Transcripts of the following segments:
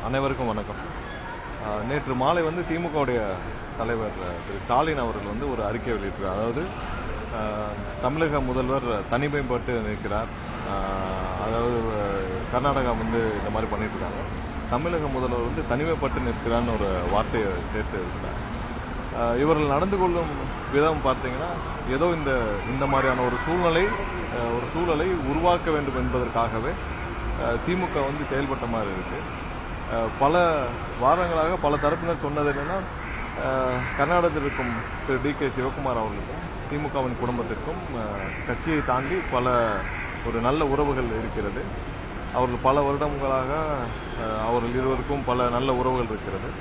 அனைவருக்கும் வணக்கம். நேற்று மாலை திமுகவுடைய தலைவர் திரு ஸ்டாலின் அவர்கள் ஒரு அறிக்கை வெளியிட்டார். அதாவது தமிழக முதல்வர் தனிமைப்பட்டு நிற்கிறார். அதாவது கர்நாடகா இந்த மாதிரி பண்ணிட்டு இருக்காங்க. தமிழக முதல்வர் தனிமைப்பட்டு நிற்கிறான்னு ஒரு வார்த்தையை சேர்த்து இருக்கிறார். இவர்கள் நடந்து கொள்ளும் விதம் பார்த்தீங்கன்னா ஏதோ இந்த மாதிரியான ஒரு சூழலை உருவாக்க வேண்டும் என்பதற்காகவே திமுக செயல்பட்ட மாதிரி இருக்கு. பல வாரங்களாக பல தரப்பினர் சொன்னது என்னன்னா, கர்நாடகத்தில் இருக்கும் திரு டி.கே. சிவகுமார் அவர்களுக்கும் திமுகவின் குடும்பத்திற்கும் கட்சியை தாண்டி ஒரு நல்ல உறவுகள் இருக்கிறது. அவர்கள் பல வருடங்களாக அவர்கள் இருவருக்கும் பல நல்ல உறவுகள் இருக்கிறது.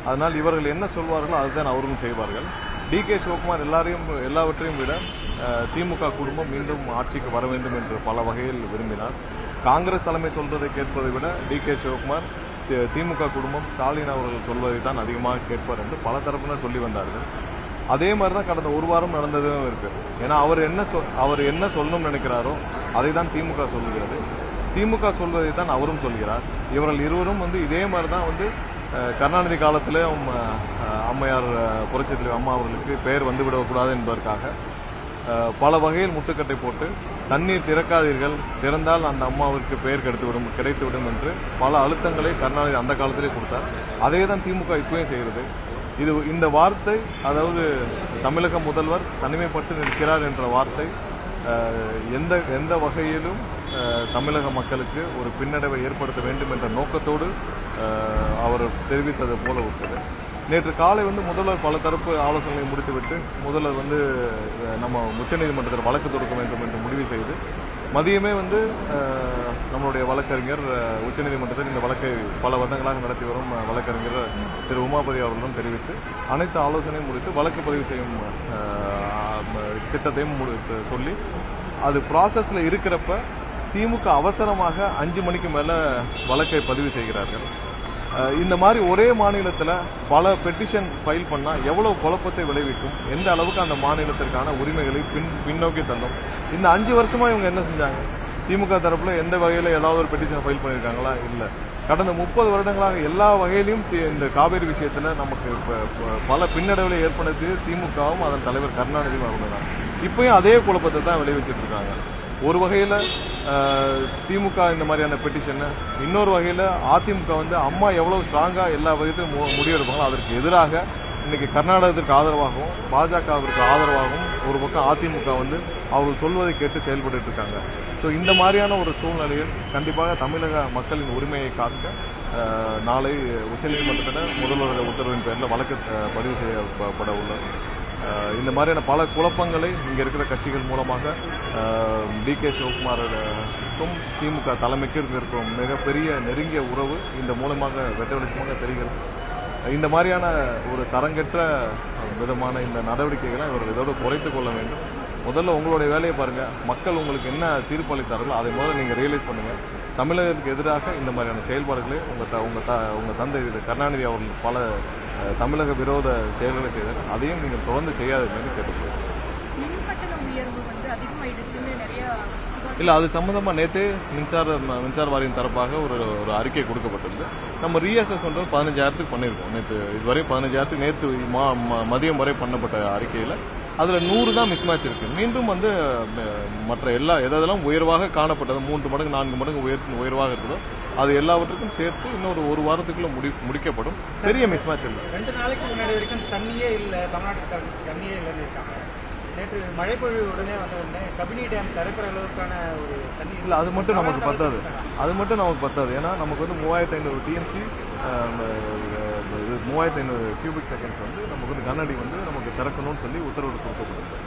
அதனால் இவர்கள் என்ன சொல்வார்களோ அதுதான் அவரும் செய்வார்கள். டி.கே. சிவகுமார் எல்லாவற்றையும் விட திமுக குடும்பம் மீண்டும் ஆட்சிக்கு வர வேண்டும் என்று பல வகையில் விரும்பினார். காங்கிரஸ் தலைமை சொல்வதை கேட்பதை விட டி.கே. சிவகுமார் திமுக குடும்பம் ஸ்டாலின் அவர்கள் சொல்வதை தான் அதிகமாக கேட்பார் என்று பல தரப்பினர் சொல்லி வந்தார்கள். அதே மாதிரி தான் கடந்த ஒரு வாரம் நடந்ததும் இருக்கு. ஏன்னா அவர் என்ன சொல்லணும்னு நினைக்கிறாரோ அதை தான் திமுக சொல்லுகிறது. திமுக சொல்வதை தான் அவரும் சொல்கிறார். இவர்கள் இருவரும் இதே மாதிரி தான் கருணாநிதி காலத்திலே அம்மையார் புரட்சித் தலைவர் அம்மா அவர்களுக்கு பெயர் வந்துவிடக்கூடாது என்பதற்காக பல வகையில் முட்டுக்கட்டை போட்டு தண்ணீர் திறக்காதீர்கள், திறந்தால் அந்த அம்மாவிற்கு பெயர் கிடைத்துவிடும் என்று பல அழுத்தங்களை கருணாநிதி அந்த காலத்திலே கொடுத்தார். அதே தான் திமுக இப்பவும் செய்கிறது. இந்த வார்த்தை, அதாவது தமிழக முதல்வர் தனிமைப்பட்டு நிற்கிறார் என்ற வார்த்தை எந்த வகையிலும் தமிழக மக்களுக்கு ஒரு பின்னடைவை ஏற்படுத்த வேண்டும் என்ற நோக்கத்தோடு அவர் தெரிவித்தது போல விட்டது. நேற்று காலை முதல்வர் பல தரப்பு ஆலோசனைகளை முடித்துவிட்டு முதல்வர் நம்ம உச்சநீதிமன்றத்தில் வழக்கு தொடுக்க வேண்டும் என்று முடிவு செய்து மதியமே நம்மளுடைய வழக்கறிஞர் உச்சநீதிமன்றத்தில் இந்த வழக்கை பல வருடங்களாக நடத்தி வரும் வழக்கறிஞர் திரு உமாபதி அவர்களும் தெரிவித்து அனைத்து ஆலோசனையும் முடித்து வழக்கு பதிவு செய்யும் திட்டத்தையும் சொல்லி அது ப்ராசஸ்ல இருக்கிறப்ப திமுக அவசரமாக 5 மணிக்கு மேல வழக்கை பதிவு செய்கிறார்கள். இந்த மாதிரி ஒரே மாநிலத்தில் பல பெட்டிஷன் ஃபைல் பண்ணா எவ்வளவு குழப்பத்தை விளைவிக்கும், எந்த அளவுக்கு அந்த மாநிலத்திற்கான உரிமைகளை பின்னோக்கி தள்ளும். இந்த 5 வருஷமா இவங்க என்ன செஞ்சாங்க? திமுக தரப்புல எந்த வகையில ஏதாவது ஒரு பெட்டிஷன் ஃபைல் பண்ணிருக்காங்களா? இல்ல. கடந்த 30 வருடங்களாக எல்லா வகையிலும் இந்த காவிரி விஷயத்துல நமக்கு பல பின்னடைவுகளை ஏற்படுத்தி திமுகவும் அதன் தலைவர் கருணாநிதியும் அவர்கள் இப்பயும் அதே குழப்பத்தை தான் விளைவிச்சிட்டு இருக்காங்க. ஒரு வகையில திமுக இந்த மாதிரியான பெட்டிஷன், இன்னொரு வகையில அதிமுக அம்மா எவ்வளவு ஸ்ட்ராங்கா எல்லா வகையிலும் முடிவெடுப்பாங்களோ அதற்கு எதிராக இன்னைக்கு கர்நாடகத்திற்கு ஆதரவாகவும் பாஜகவிற்கு ஆதரவாகவும் ஒரு பக்கம் அதிமுக அவர்கள் சொல்வதை கேட்டு செயல்பட்டு இருக்காங்க. ஸோ இந்த மாதிரியான ஒரு சூழ்நிலையில் கண்டிப்பாக தமிழக மக்களின் உரிமையை காக்க நாளை உச்சநீதிமன்றத்தில் முதல்வருடைய உத்தரவின் பேரில் வழக்கு பதிவு செய்யப்பட உள்ளது. இந்த மாதிரியான பல குழப்பங்களை இங்க இருக்கிற கட்சிகள் மூலமாக டி.கே. சிவகுமாருக்கும் திமுக தலைமைக்கு இருக்கும் மிகப்பெரிய நெருங்கிய உறவு இந்த மூலமாக வெட்ட வெளிச்சமாக தெரிகிறது. இந்த மாதிரியான ஒரு தரங்கற்ற விதமான இந்த நடவடிக்கைகளை இவர்கள் இதோடு குறைத்துக் கொள்ள வேண்டும். முதல்ல உங்களுடைய வேலையை பாருங்க. மக்கள் உங்களுக்கு என்ன தீர்ப்பு அளித்தார்களோ அதை முதல்ல நீங்க ரியலைஸ் பண்ணுங்க. தமிழகத்துக்கு எதிராக இந்த மாதிரியான செயல்பாடுகளை உங்க தந்தை கருணாநிதி அவர்கள் பல தமிழக விரோத செயல்களை செய்தார். அதையும் நீங்கள் தொடர்ந்து செய்யாதீங்கன்னு கேட்டுக்கொள்ளுங்க. இல்ல, அது சம்பந்தமா நேற்று மின்சார வாரியம் தரப்பாக ஒரு அறிக்கை கொடுக்கப்பட்டிருந்து நம்ம ரீஅசஸ் பண்றது 15,000 பண்ணிருக்கோம். நேற்று இதுவரை 15,000 நேற்று மதியம் வரை பண்ணப்பட்ட அறிக்கையில அதுல 100 தான் மிஸ்மேட்ச் இருக்கு. மீண்டும் மற்ற எதெல்லாம் உயர்வாக காணப்பட்டது 3 மடங்கு 4 மடங்கு உயர்வாக இருக்குதோ அது எல்லாவற்றுக்கும் சேர்த்து இன்னொரு ஒரு வாரத்துக்குள்ள முடிக்கப்படும். பெரிய மிஸ்மேட்ச் இல்லை. 2 நாளைக்கு முன்னாடி வரைக்கும் தண்ணியே இல்ல, தமிழ்நாட்டுக்கு தண்ணியே இல்லைன்னு இருக்காங்க. நேற்று மழை பொழிவு உடனே கபினி டேம் திறக்கிற அளவுக்கான ஒரு தண்ணி இல்ல. அது மட்டும் நமக்கு பத்தாது. ஏன்னா நமக்கு 3500 டிஎம்சி 3500 கியூபிக் செகண்ட்ஸ் நமக்கு கனஅடி நமக்கு திறக்கணும்னு சொல்லி உத்தரவு கொடுக்கப்பட்டிருக்கு.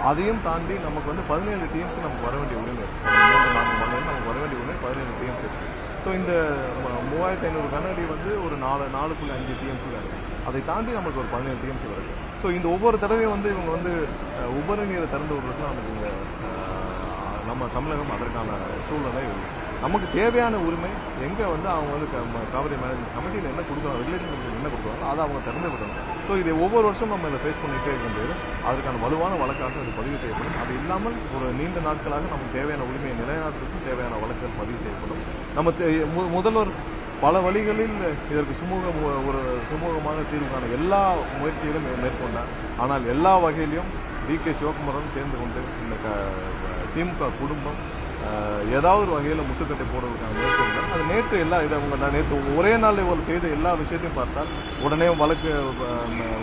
அதையும் தாண்டி நமக்கு 17 டிஎம்சி நமக்கு வர வேண்டிய உரிமை இருக்கு. 3-4 மணி நேரம் நமக்கு வர வேண்டிய உரிமை 17 டிஎம்சி இருக்கு. ஸோ இந்த 3500 கனஅடி ஒரு 4.5 டிஎம்சி தான் இருக்கு. அதை தாண்டி நமக்கு ஒரு 17 டிஎம்சி வருது. ஸோ இந்த ஒவ்வொரு தடவையும் இவங்க உபரி நீரை திறந்து விடுறதுக்கு நம்ம தமிழகம் அதற்கான சூழ்நிலை இல்லை. நமக்கு தேவையான உரிமை எங்க அவங்க காவிரி மேனேஜ்மெண்ட் கமிட்டியில் என்ன கொடுக்குறாங்க, ரெகுலேஷன் கமிட்டியில் என்ன கொடுக்குறாங்க அதை அவங்க திறந்து விடணும். ஸோ இதை ஒவ்வொரு வருஷம் நம்ம இதை ஃபேஸ் பண்ணிட்டே இருக்கும்போது அதற்கான வலுவான வழக்காக அது பதிவு செய்யப்படும். அது இல்லாமல் ஒரு நீண்ட நாட்களாக நமக்கு தேவையான உரிமையை நிலைநாட்டுறதுக்கும் தேவையான வழக்குகள் பதிவு செய்யப்படும். நம்ம முதல்வர் பல வழிகளில் இதற்கு ஒரு சுமூகமான தீர்வு காண எல்லா முயற்சிகளும் மேற்கொண்டார். ஆனால் எல்லா வகையிலும் டி.கே. சிவகுமாரும் சேர்ந்து கொண்டு இந்த திமுக குடும்பம் ஏதாவது ஒரு வகையில் முட்டுக்கட்டை போடுவதற்கான முயற்சி இருந்தால் அது நேற்று நேற்று ஒரே நாள் இவர்கள் செய்த எல்லா விஷயத்தையும் பார்த்தால் உடனே வழக்கு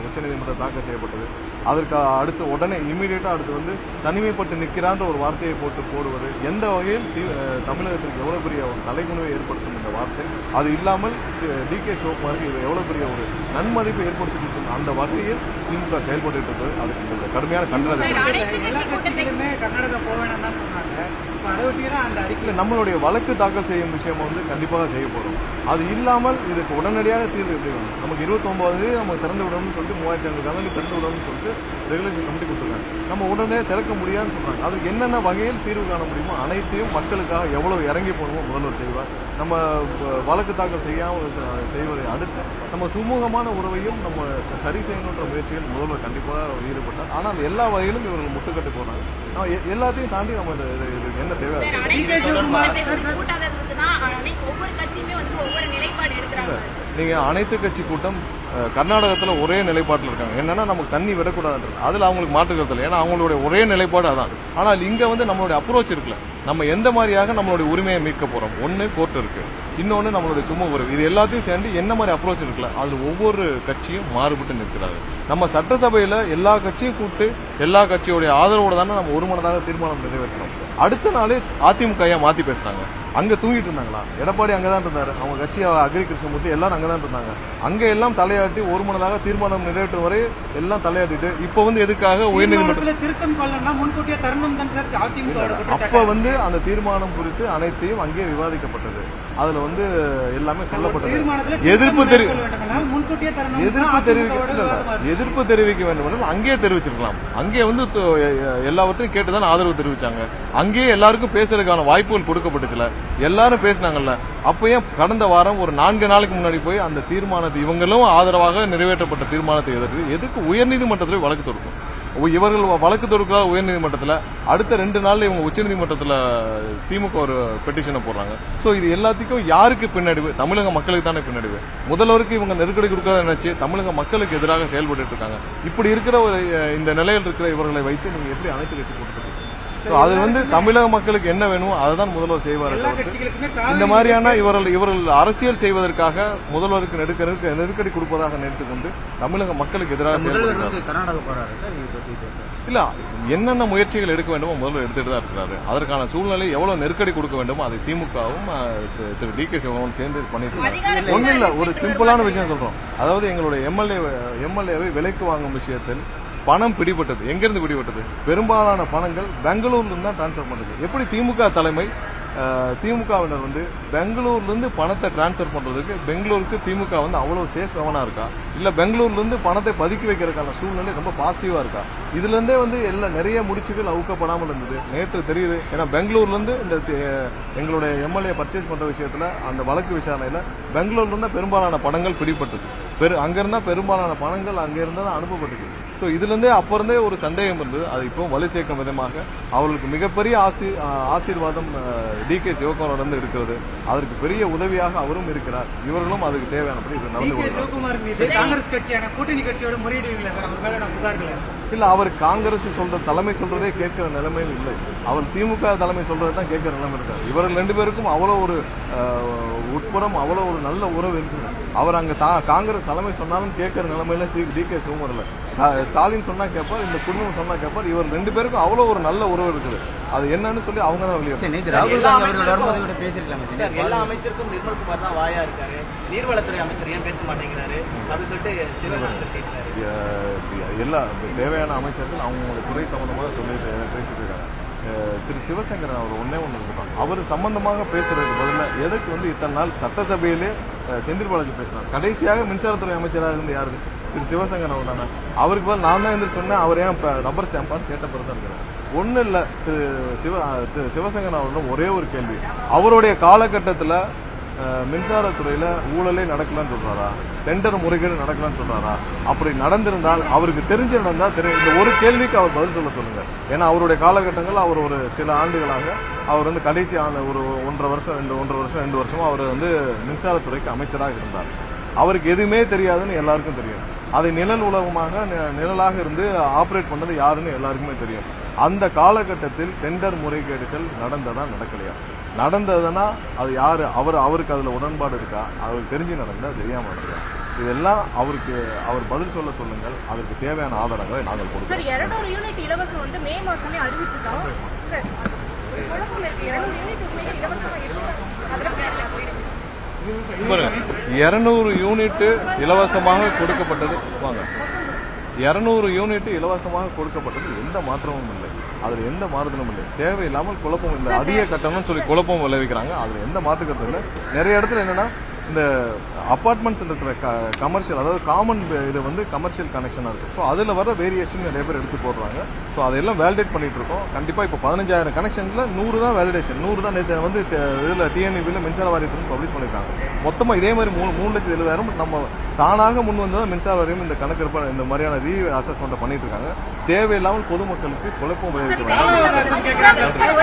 உச்சநீதிமன்றம் தாக்கல் செய்யப்பட்டது. அதற்கு அடுத்து உடனே இம்மீடியட்டாக அடுத்து வந்து தனிமைப்பட்டு நிற்கிறான்ற ஒரு வார்த்தையை போடுவது எந்த வகையில் தமிழகத்திற்கு எவ்வளவு பெரிய ஒரு தலைகுணிவை ஏற்படுத்தும் இந்த வார்த்தை. அது இல்லாமல் டி.கே. சிவகுமாருக்கு இது எவ்வளவு பெரிய ஒரு நன்மதிப்பை ஏற்படுத்திட்டு அந்த வகையில் திமுக செயல்பட்டு இருப்பது அதுக்கு கடுமையான கண்டனம். கர்நாடகா போக வேணாம் தான் சொன்னாங்க. நம்மளுடைய வழக்கு தாக்கல் செய்யும் விஷயம் வந்து கண்டிப்பாக செய்ய போறோம். அது இல்லாமல் இதுக்கு உடனடியாக தீர்வு எப்படி வேணும். நமக்கு 29 நம்ம திறந்து விடணும்னு சொல்லிட்டு 3500 கணக்கு திறந்து விடணும்னு சொல்லிட்டு ரெகுலேஷன் கமிட்டி கொடுத்துருக்காங்க. நம்ம உடனே திறக்க முடியாதுன்னு சொல்றாங்க. அதுக்கு என்னென்ன வகையில் தீர்வு காண முடியுமோ அனைத்தையும் மக்களுக்காக எவ்வளவு இறங்கி போகணுமோ முதல்வர் செய்வார். நம்ம வழக்கு தாக்கல் செய்யாமல் செய்வதை அடுத்து நம்ம சுமூகமான உறவையும் நம்ம சரி செய்யணுன்ற முயற்சிகள் முதல்வர் கண்டிப்பாக ஈடுபட்டார். ஆனால் எல்லா வகையிலும் இவர்கள் முட்டுக்கட்டு போறாங்க. எல்லாத்தையும் தாண்டி நம்ம என்ன தேவை. நீங்க அனைத்து கட்சி கூட்டம் கர்நாடகத்தில் ஒரே நிலைப்பாட்டில் இருக்காங்க. என்னன்னா நமக்கு தண்ணி விடக்கூடாதுன்றது அதுல அவங்களுக்கு மாற்றுக்கிறது இல்லை. ஏன்னா அவங்களுடைய ஒரே நிலைப்பாடு அதான். ஆனால் இங்க வந்து நம்மளுடைய அப்ரோச் இருக்குல்ல, நம்ம எந்த மாதிரியாக நம்மளுடைய உரிமையை மீட்க போறோம். ஒன்னு கோர்ட் இருக்கு, இன்னொன்னு நம்மளுடைய சுமூக உறவு. இது எல்லாத்தையும் சேர்ந்து என்ன மாதிரி அப்ரோச் இருக்குல்ல, அதுல ஒவ்வொரு கட்சியும் மாறுபட்டு நிற்கிறாங்க. நம்ம சட்டசபையில எல்லா கட்சியும் கூப்பிட்டு எல்லா கட்சியோடைய ஆதரவோட தானே நம்ம ஒருமனதாக தீர்மானம் நிறைவேற்றணும். அடுத்த நாளே அதிமுக மாத்தி பேசுறாங்க. அங்க தூங்கிட்டு இருந்தாங்களா? எடப்பாடி அங்கதான் இருந்தாரு, அவங்க கட்சி அக்ரி கிருஷ்ணமூர்த்தி எல்லாரும் அங்கதான் இருந்தாங்க. அங்க எல்லாம் தலையாட்டி ஒருமனதாக தீர்மானம் நிறைவேற்றும் வரை எல்லாம் தலையாட்டிட்டு இப்ப வந்து எதுக்காக உயர்நீதிமன்றத்தில் திருத்தம் முன்கூட்டியே தரணும் அப்ப வந்து அந்த தீர்மானம் குறித்து அனைத்தையும் அங்கே விவாதிக்கப்பட்டது. அதுல வந்து எல்லாமே சொல்லப்பட்டது. எதிர்ப்பு தெரிவிக்க வேண்டும் என்றால் அங்கே தெரிவிச்சிருக்கலாம். அங்கே வந்து எல்லாவற்றையும் கேட்டுதான் ஆதரவு தெரிவிச்சாங்க. அங்கேயே எல்லாருக்கும் பேசுறதுக்கான வாய்ப்புகள் கொடுக்கப்பட்டுச்சுல, எல்லாரும் பேசினாங்கல்ல. அப்ப ஏன் கடந்த வாரம் ஒரு 4 நாளைக்கு முன்னாடி போய் அந்த தீர்மானத்தை இவங்களும் ஆதரவாக நிறைவேற்றப்பட்ட தீர்மானத்தை எதுக்கு உயர்நீதிமன்றத்தில் வழக்கு தொடுக்கும்? இவர்கள் வழக்கு தொடுக்கிறார் உயர்நீதிமன்றத்தில். அடுத்த 2 நாள்ல இவங்க உச்சநீதிமன்றத்தில் திமுக ஒரு பெட்டிஷனை போடுறாங்க. சோ இது எல்லாத்துக்கும் யாருக்கு பின்னடைவு? தமிழக மக்களுக்கு தானே பின்னடைவு. முதல்வருக்கு இவங்க நெருக்கடி கொடுக்காத நினைச்சு தமிழக மக்களுக்கு எதிராக செயல்பட்டு இருக்காங்க. இப்படி இருக்கிற ஒரு இந்த நிலையில் இருக்கிற இவர்களை வைத்து நீங்க எப்படி அனைத்து கட்சி கொடுத்துருக்கீங்க? அது வந்து தமிழக மக்களுக்கு என்ன வேணுமோ அதை தான் முதல்வர் செய்வார். இந்த மாதிரியான இவர்கள் அரசியல் செய்வதற்காக முதல்வருக்கு நெருக்கடி கொடுப்பதாக நினைத்துக் கொண்டு தமிழக மக்களுக்கு எதிராக இல்ல என்னென்ன முயற்சிகள் எடுக்க வேண்டுமோ முதல்வர் எடுத்துட்டு தான் இருக்கிறாரு. அதற்கான சூழ்நிலை எவ்வளவு நெருக்கடி கொடுக்க வேண்டுமோ அதை திமுகவும் திரு டி.கே. சிவகுமாரும் சேர்ந்து பண்ணிட்டு இருக்காங்க. ஒன்னும் இல்ல, ஒரு சிம்பிளான விஷயம் சொல்றோம். அதாவது எங்களுடைய எம்எல்ஏவை விலைக்கு வாங்கும் விஷயத்தில் பணம் பிடிபட்டது. எங்கிருந்து பிடிபட்டது? பெரும்பாலான பணங்கள் பெங்களூர்ல இருந்து தான் டிரான்ஸ்பர் பண்றது. எப்படி திமுக தலைமை திமுகவினர் வந்து பெங்களூர்ல இருந்து பணத்தை டிரான்ஸ்பர் பண்றதுக்கு பெங்களூருக்கு திமுக வந்து அவ்வளவு சேஃப் கவனா இருக்கா, இல்ல பெங்களூர்ல இருந்து பணத்தை பதுக்கி வைக்கிறதுக்கான சூழ்நிலை ரொம்ப பாசிட்டிவா இருக்கா? இதுல இருந்தே வந்து நிறைய முடிச்சுகள் அவுக்கப்படாமல் இருந்தது. நேற்று தெரியுது. ஏன்னா பெங்களூர்ல இருந்து இந்த எங்களுடைய எம்எல்ஏ பர்ச்சேஸ் பண்ற விஷயத்துல அந்த வழக்கு விசாரணையில பெங்களூர்ல இருந்து பெரும்பாலான பணங்கள் பிடிபட்டது. அங்கிருந்தா பெரும்பாலான பணங்கள் அங்கிருந்தா அனுப்பப்பட்டது. சோ இதுல இருந்தே அப்ப இருந்தே ஒரு சந்தேகம் இருந்தது. அது இப்போ வலு சேர்க்கும் விதமாக அவர்களுக்கு மிகப்பெரிய ஆசீர்வாதம் டி.கே. சிவகுமாரிடம் இருக்கிறது. அதற்கு பெரிய உதவியாக அவரும் இருக்கிறார். இவர்களும் அதுக்கு தேவையானபடி காங்கிரஸ் கட்சியான கூட்டணி கட்சியோட முறையீடு இல்ல. அவர் காங்கிரஸ் சொல்ற தலைமை சொல்றதே கேட்கிற நிலைமையில் இல்லை. அவர் திமுக தலைமை சொல்றதை தான் கேட்கிற நிலைமை இருக்காரு. இவர்கள் 2 பேருக்கும் அவ்வளவு ஒரு உட்புறம் அவ்வளவு ஒரு நல்ல உறவு இருக்குது. அவர் அங்க காங்கிரஸ் தலைமை சொன்னாலும் கேட்கிற நிலைமையில டி.கே. சிவகுமார் இல்ல. ஸ்டாலின் சொன்னா கேட்பார், இந்த குடும்பம் சொன்னா கேட்பார். இவர் 2 பேருக்கும் அவ்வளவு ஒரு நல்ல உறவு இருக்குது. அது என்னன்னு சொல்லி அவங்க தான் வெளியே ராகுல் காந்தி அவரோட பேசிருக்கலாம். எல்லா அமைச்சருக்கும் நிர்மல்குமார் தான் வாயா இருக்காரு, நீர்வளத்துறை அமைச்சர் ஏன் பேச மாட்டேங்கிறாரு அப்படின்னு சொல்லிட்டு எல்லா தேவையான அமைச்சர்கள் அவங்களுடைய துறை சம்பந்தமாக பேசிட்டு இருக்காங்க. திரு சிவசங்கரன் அவர் ஒன்னே இருக்காங்க. அவர் சம்பந்தமாக பேசுறதுக்கு பதிலாக எதுக்கு வந்து இத்தனை நாள் சட்டசபையிலே செந்தில் பாலாஜி பேசினார். கடைசியாக மின்சாரத்துறை அமைச்சராக இருந்து யாரு? திரு சிவசங்கரன் அவர் தானே. அவருக்கு பதில் நான் தான் இருந்து சொன்னேன். அவர் ஏன் ரப்பர் ஸ்டாம்பான்னு கேட்ட பிறகு தான் இருக்கிறார். ஒன்னும் இல்ல. திரு சிவசங்கரன் அவர்களிடம் ஒரே ஒரு கேள்வி. அவருடைய காலகட்டத்தில் மின்சாரத்துறையில ஊழலே நடக்கலன்னு சொல்றாரா, டெண்டர் முறைகேடு நடக்கலன்னு சொல்றாரா? அப்படி நடந்திருந்தால் அவருக்கு தெரிஞ்சு நடந்தா தெரியும். இந்த ஒரு கேள்விக்கு அவர் பதில் சொல்லுங்க. ஏன்னா அவருடைய காலகட்டங்கள் அவர் ஒரு சில ஆண்டுகளாக அவர் வந்து கடைசி ஒரு 1.5 வருஷம் 2 வருஷமா அவர் வந்து மின்சாரத்துறைக்கு அமைச்சராக இருந்தார். அவருக்கு எதுவுமே தெரியாதுன்னு எல்லாருக்கும் தெரியும். அதை நிழல் உலகமாக நிழலாக இருந்து ஆபரேட் பண்ணது யாருன்னு எல்லாருக்குமே தெரியும். அந்த காலகட்டத்தில் டெண்டர் முறைகேடுகள் நடந்ததா நடக்கலையா? நடந்ததுன்னா அது யாரு? அவருக்கு அதுல உடன்பாடு இருக்கா? அவருக்கு தெரிஞ்சு நடந்தா தெரியாம நடந்தா? இதெல்லாம் அவர் பதில் சொல்லுங்கள். அதற்கு தேவையான ஆதாரங்களை நாங்கள் கொடுக்கிறோம். சார் 200 யூனிட் இலவசம் வந்து மே மாசமே அறிவிச்சிட்டோம் சார். குழப்பம் இருக்கு. 200 யூனிட் உண்மையிலே இலவசமா இருக்கு. அதெல்லாம் கேரளா போயிருக்கு. 200 யூனிட் இலவசமாக கொடுக்கப்பட்டது. வாங்க, 200 யூனிட் இலவசமாக கொடுக்கப்பட்டது எந்த மாற்றமும் இல்லை. அதுல எந்த மாறுதலும் இல்லை. தேவையில்லாமல் குழப்பம் இல்லை. அதிக கட்டணம்னு சொல்லி குழப்பம் விளைவிக்கிறாங்க. அதுல எந்த மாற்றுக்கிறது இல்லை. நிறைய இடத்துல என்னன்னா இந்த அபார்ட்மெண்ட்ஸ் இருக்கிற கமர்ஷியல், அதாவது காமன் இது வந்து கமர்ஷியல் கனெக்ஷனா இருக்கு. ஸோ அதுல வர வேரியேஷன் நிறைய பேர் எடுத்து போடுறாங்க. ஸோ அதெல்லாம் வேலிடேட் பண்ணிட்டு இருக்கோம். கண்டிப்பா இப்போ 15,000 கனெக்ஷன்ல 100 தான் வேலிடேஷன். 100 தான் நேற்று வந்து இதுல டிஎன்இபியில் மின்சார வாரியத்தில் பப்ளிஷ் பண்ணிருக்காங்க. மொத்தமா இதே மாதிரி 3,70,000 நம்ம தானாக முன் வந்து மின்சார வாரியம் இந்த கணக்கெடுப்பு இந்த மாதிரியான அசஸ்மெண்ட் பண்ணிட்டு இருக்காங்க. தேவையில்லாமல் பொதுமக்களுக்கு குழப்பம் விளைவிக்க வேண்டாம்.